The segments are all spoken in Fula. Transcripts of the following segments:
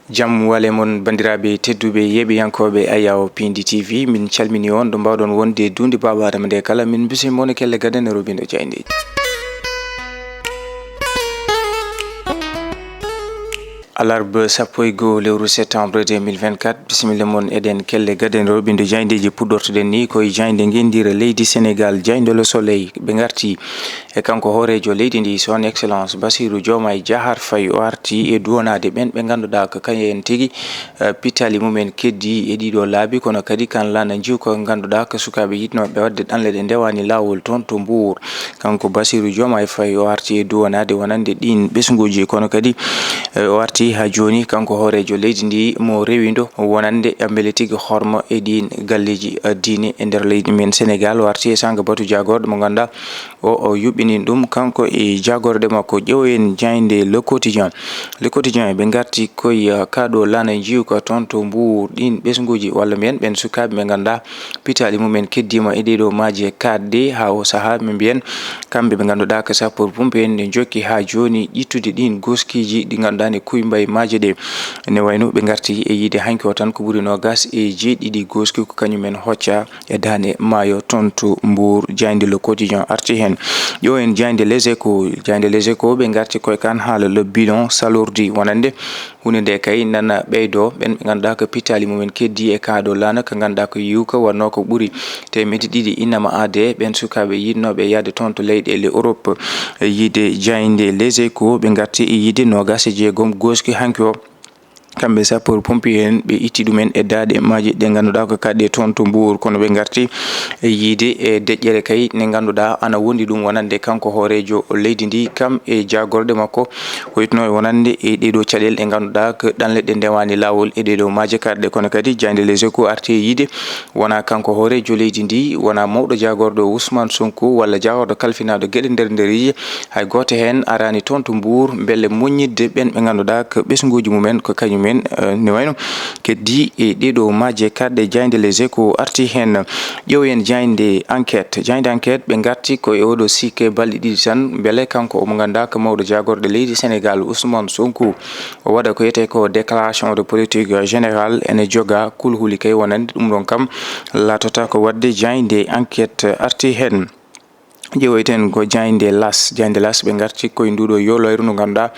Jam wale mon bandiraɓe tedduɓe yeɓiyankoɓe Ayaw Pindi TV min calmini on ɗo mbawɗon wonde dundi Baba Adama nde kala min bisimon kelle gaden robindo jayndi alarba sappo e go lewru septembre 2024 bisimilla mon eden kelle gaden robindo jayndeji puɗɗortoɗen ni koye jaynde gendira leydi Sénégal jaynde Le Soleil ɓe garti e kanko hoorejo leydi ndi son excellence Bassirou Diomaye Diakhar Faye o arti e duwonade ɓen ɓe ganduɗa ko kañum en tigui pitali mumen keddi e ɗiɗo laabi kono kadi kan lana jiw ko ganduɗa ko sukaɓe yitnoɓe wadde ɗanle ɗe ndewani lawol toon to Mbour kanko Bassirou Diomaye Faye o arti e duwonade wonande ɗin ɓesguji kono kadi o arti ha joni kanko hoorejo leydi ndi mo rewindo wonande beele tigui horma e ɗin galleji diine e nder leydi men Sénégal o arti e Sanga Batu jagorɗo mo ganduɗa o yuɓɓinin ɗum kanko e jagorɗe makko ƴeewen jaynde Le Quotidien ɓe garti koye kaɗo lana jiw ko toon to Mbour ɗin ɓesguji walla mbiyen ɓen sukaɓe ɓe ganduɗa pitali mumen keddima e ɗeɗo maaje kadde ha o saaha ɓe mbiyen kamɓe ɓe ganduɗa ko sapeur pompe en ne jokki ha joni ƴittude ɗin goskiji ɗi ganduɗa ne kuymbaye maaje ɗe ne wayno ɓe garti e yiide hanki o tan ko ɓuuri nogas e jeeɗiɗi goski ko kañumen hocca e dane maayo toon to Mbour jaynde Le Quotidien arti hen ƴo en jaynde Les Échos ɓe garti koye kan haala le bilan salordi wonande hunde nde kay nana ɓeydo ɓen ɓe ganduɗa ko pitali mumen keddi e kaɗo lana ko ganduɗa ko yiwka wonno ko ɓuuri temedde ɗiɗi innama ade ɓen sukaɓe yinnoɓe yaade toon to leyɗele Europe yiide jaynde Les Échos ɓe garti e yiide nogas e jeegom goski hanki o kamɓe sapeur pompier en ɓe itti ɗumen e daade maaje ɗe ganduɗa ko kadɗe toon to Mbour kono ɓe garti e yiide e deƴƴere kay ne ganduɗa ana wondi ɗum wonande kanko hoorejo leydi ndi kam e jagorɗe makko ko yitno e wonande e ɗeɗo caɗele ɗe ganduɗa ko ɗanle ɗe ndewani lawol e ɗeɗo maaje kadɗe kono kadi jaynde Les Échos arti e yiide wona kanko hoorejo leydi ndi wona mawɗo jagorɗo Ousmane Sonko walla jagorɗo kalfinaɗo gueɗe nder nderiji hay goto hen arani toon to Mbour beele muñidde ɓen ɓe ganduɗa ko ɓesguji mumen ko kañum ne wayno keddi e ɗeɗo maaje kadɗe jaynde Les Échos arti hen ƴeewen jaynde enquête ɓe garti ko e oɗo sikke balɗe ɗiɗi tan beele kanko omo ganduɗa ko mawɗo jagorɗo leydi Sénégal Ousmane Sonko o waɗa ko yete ko déclaration de politique générale ene joga kulhuli kay wonande ɗum ɗon kam latota ko wadde jaynde enquête arti hen ƴeewoyten ko jaynde las ɓe garti koye nduɗo yoloyru ndu ganduɗa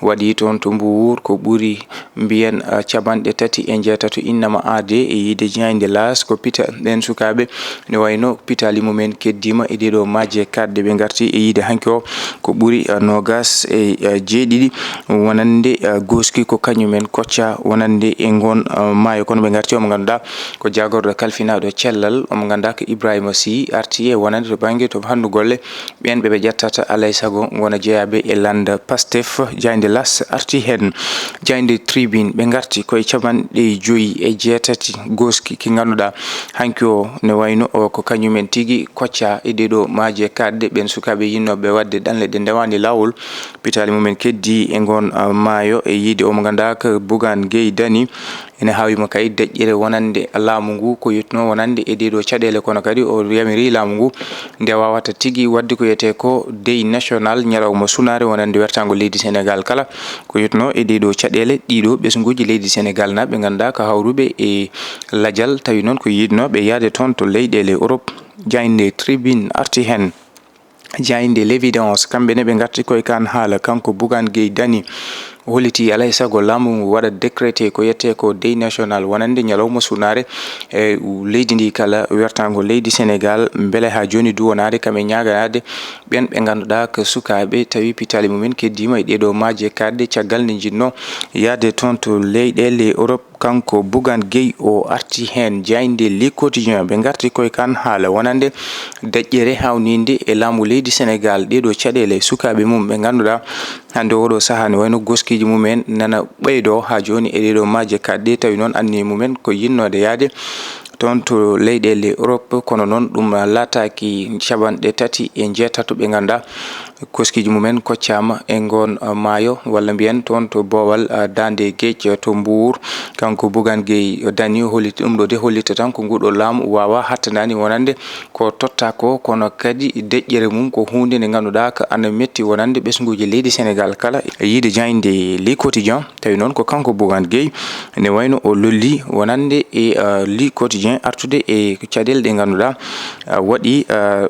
waɗi toon to Mbour ko ɓuuri mbiyen capanɗe 37 innama ade e yiide jaynde las ko pita ɓen sukaɓe ne wayno pitali mumen keddima e ɗeɗo maaje kadde ɓe garti e yiide hanki o ko ɓuuri nogas e jeeɗiɗi wonande goski ko kañumen kocca wonande e gon maayo kono ɓe garti omo ganduɗa ko jagorɗo kalfinaɗo cellal omo ganduɗa ko Ibrahima Sy arti e wonande to banggue to handu golle ɓen ɓe ƴettata alay saago wona jeeyaɓe e landa Pastef jaynde las arti hen jaynde tribune ɓe garti koye capanɗe 5 goski ki ganduɗa hanki o ne wayno o ko kañumen tigui kocca e ɗeɗo maaje kadde ɓen sukaɓe yinnoɓe wadde ɗanle ɗe ndewani lawol pitali mumen keddi e gon maayo e yiide omo ganduɗa ko Bougane Gueye Dany ene hawima kay deƴƴere wonande laamu ngu ko yetno wonande e ɗeɗo caɗele kono kadi o yamiri laamu ngu nde wawata tigui wadde ko yete ko deuil national ñalawma sunare wonande wertago leydi Sénégal kala ko yetno e ɗeɗo caɗele ɗiɗo ɓesguji leydi Sénégal naɓe ganduɗa ko hawruɓe e ladial tawi noon ko yidnoɓe yaade toon to leyɗele Europe jaynde tribune arti hen jaynde l'évidence kamɓene ɓe garti koye kan haala kanko Bougane Gueye Dany holliti alay saago laamu waɗa décrété ko yette ko deuil national wonande ñalawma sunare e leydi ndi kala wertago leydi Sénégal beele ha joni duwonade kame ñaganade ɓen ɓe ganduɗa ko sukaɓe tawi pitali mumen keddima e ɗeɗo maaje kadde caggal nde jinno yaade toon to leyɗele Europe kanko Bougane Gueye o arti hen jaynde Le Quotidien ɓe garti koye kan haala wonande deƴƴere hawnide e laamu leydi Sénégal ɗeɗo caɗele sukaɓe mum ɓe ganduɗa hande oɗo saaha ne wayno goskiji mumen nana ɓeydo ha joni e ɗeɗo maaje kadde tawi noon anni mumen ko yinnode yaade toon to leyɗele Europe kono noon ɗum lataki capanɗe 36 ɓe ganduɗa koskiji mumen koccama e ngon maayo walla mbiyen toon to boowal dande gueƴe to Mbour kanko Bougane Gueye Dany holliti ɗum ɗo de hollita tan ko nguɗo laamu wawa hattanani wonande ko totta ko kono kadi deƴƴere mum ko hunde nde ganduɗa ko ana metti wonande ɓesguji leydi Sénégal kala yiide jayde li quotidien tawi noon ko kanko Bougane Gueye ne wayno o lolli wonande e li quotidien artude e caɗele ɗe ganduɗa waɗi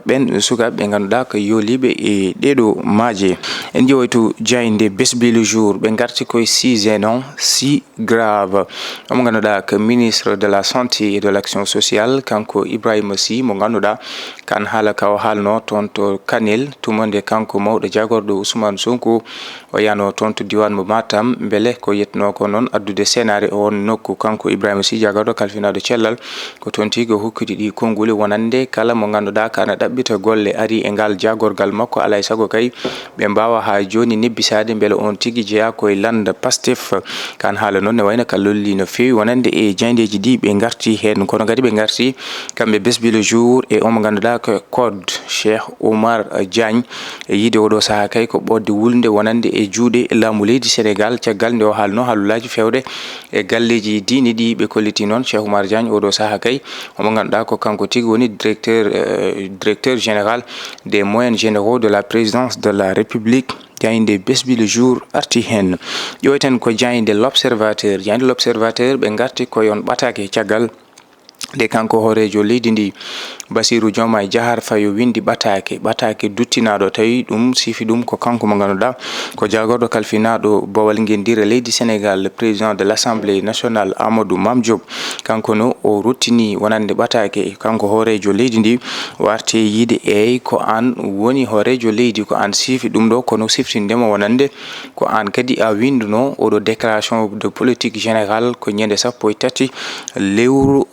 ɓen sukaɓe ɓe ganduɗa ko yoliɓe e ɗeɗo maaje. En ƴeewoytu jayde Besbi le jour ɓe garti koye 6 gênants si grave omo ganduɗa ko ministre de la santé et de l'action sociale kanko Ibrahima Sy mo ganduɗa kan haala ka o haalno toon to Kanel tumonde kanko mawɗo jagorɗo Ousmane Sonko o yano toon to diwan mo Matam beele ko yetno ko noon addude senare on nokku kanko Ibrahima Sy jagorɗo kalfinado cellal ko toon tigui hokkudi ɗi konnguli wonande kala mo ganduɗa kana ɗaɓɓita golle ari e ngal jagorgal makko alay saago kay ɓe mbawa ha joni nebbisade beele on tigui jeeya koye landa Pastef kan haala noon ne wayno ka lolli no fewi wonande e jayndeji ɗi ɓe garti hen kono kadi ɓe garti kamɓe Besbi le jour e omo ganduɗa ko code Cheikh Oumar Diagne e yiide oɗo saaha kay ko ɓodde wulde wonande e juuɗe laamu leydi Sénégal caggal nde o haalno haalullaji fewde e galleji diine ɗi ɓe kolliti noon Cheikh Oumar Diagne oɗo saaha kay omo ganduɗa ko kanko tigui woni directeur général des moyens généraux de la présidence de la République jayde Besbi le jour arti hen ƴoyten ko jayde l'observateur ɓe garti koyon ɓatake caggal de kanko horejo leydi ndi Bassirou Diomaye Diakhar Faye windi ɓatake duttinaɗo tawi ɗum sifi ɗum ko kanko mo ganduɗa ko jagorɗo kalfinaɗo bowal guendire leydi Sénégal le président de l'Assemblée nationale Amadou Mame Diop kanko no o ruttini wonande ɓatake kanko horejo leydi ndi o arti yiide eyyi ko an woni horejo leydi ko an sifi ɗum ɗo kono siftindema wonande ko an kadi a winduno oɗo déclaration de politique générale ko ñande 13 lewru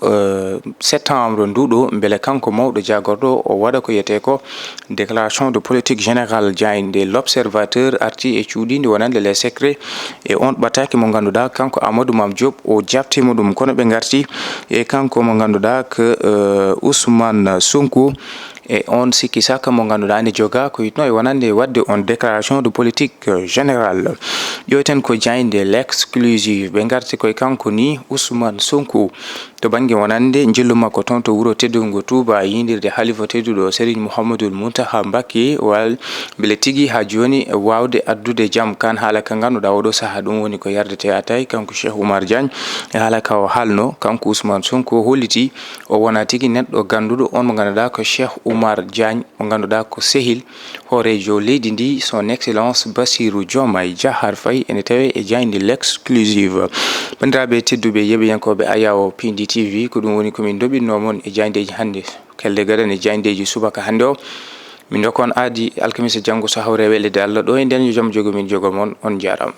septembre nduɗo beele kanko mawɗo jagorɗo o waɗa ko yete ko déclaration de politique générale jayde l'observateur arti e cuuɗinde wonande les secrets e on ɓatake mo ganduɗa kanko Amadou Mame Diop o jabtimo ɗum kono ɓe garti e kanko mo ganduɗa ko Ousmane Sonko e on sikki saka mo ganduɗa ne joga ko yitno e wonande wadde on déclaration de politique générale ƴoyten ko jayde l'exclusive ɓe garti koye kanko ni Ousmane Sonko to banggue wonande jillu makko toon to wuuro teddugo Touba yindirde halifa tedduɗo Serigne Mouhamadoul Mountakha Mbacké wal beele tigui ha joni wawde addude jaam kan haala ka ganduɗa oɗo saaha ɗum woni ko yardete atay kanko Cheikh Oumar Diagne e haala ka o haalno kanko Ousmane Sonko holliti o wona tigui neɗɗo ganduɗo on mo ganduɗa ko Cheikh Oumar Diagne mo ganduɗa ko sehil horejo leydi ndi son excellence Bassirou Diomaye Diakhar Faye ene tawe e jayde l'exclusive bandiraɓe tedduɓe yeɓiyankoɓe Ayaw Pindi TV ko ɗum woni komin doɓinno mon e jayndeji hannde kelde gadan e jayndeji subaka hannde o min dokkon aadi alkamisa janggo so hawre welede Allah ɗo e nden yo jaam jogo min jogo mon on jarama.